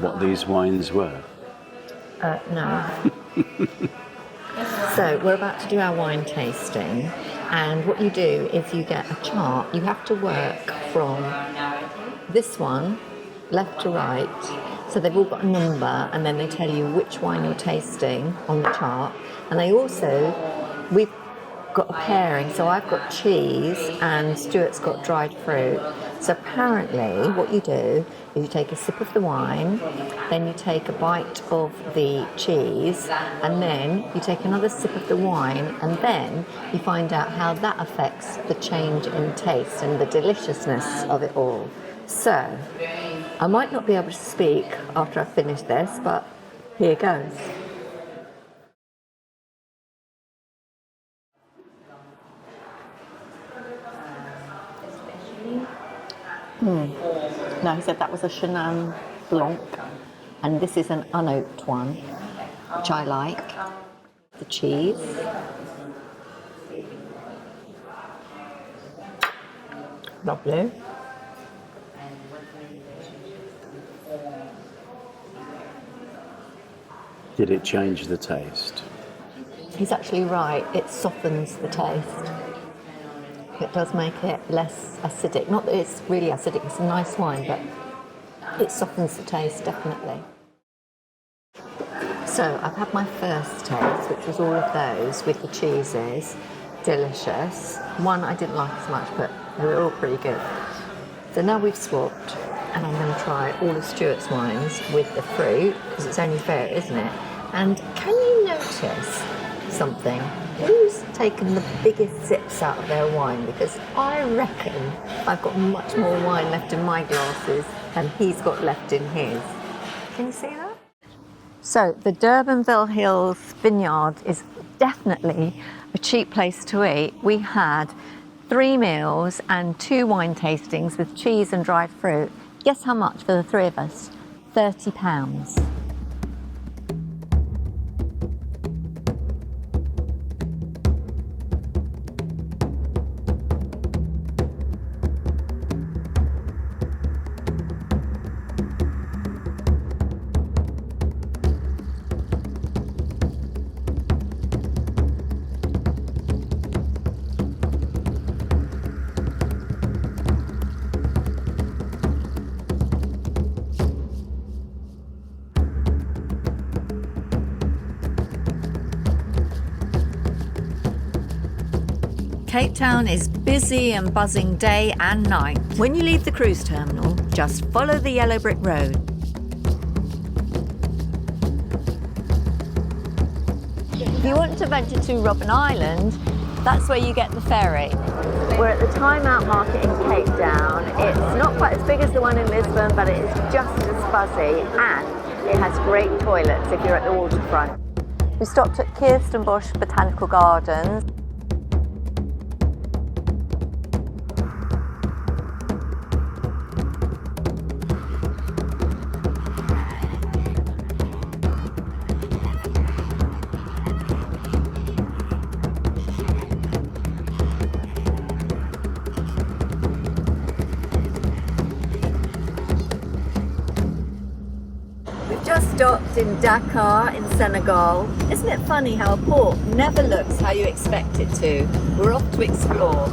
what these wines were? No. So we're about to do our wine tasting, and what you do is you get a chart. You have to work from this one, left to right, so they've all got a number, and then they tell you which wine you're tasting on the chart. And they also, we've got a pairing, so I've got cheese and Stuart's got dried fruit. So apparently what you do is you take a sip of the wine, then you take a bite of the cheese, and then you take another sip of the wine, and then you find out how that affects the change in taste and the deliciousness of it all. So I might not be able to speak after I finish this, but here goes. No, he said that was a Chenin Blanc, and this is an unoaked one, which I like. The cheese. Lovely. Did it change the taste? He's actually right, it softens the taste. It does make it less acidic. Not that it's really acidic, it's a nice wine, but it softens the taste, definitely. So I've had my first taste, which was all of those with the cheeses. Delicious. One I didn't like as much, but they were all pretty good. So now we've swapped, and I'm going to try all of Stuart's wines with the fruit, because it's only fair, isn't it? And can you notice something? Who's taken the biggest sips out of their wine? Because I reckon I've got much more wine left in my glasses than he's got left in his. Can you see that? So the Durbanville Hills Vineyard is definitely a cheap place to eat. We had 3 meals and 2 wine tastings with cheese and dried fruit. Guess how much for the 3 of us? £30. Cape Town is busy and buzzing day and night. When you leave the cruise terminal, just follow the yellow brick road. If you want to venture to Robben Island, that's where you get the ferry. We're at the Time Out Market in Cape Town. It's not quite as big as the one in Lisbon, but it is just as buzzy, and it has great toilets if you're at the waterfront. We stopped at Kirstenbosch Botanical Gardens. Just stopped in Dakar in Senegal. Isn't it funny how a port never looks how you expect it to? We're off to explore.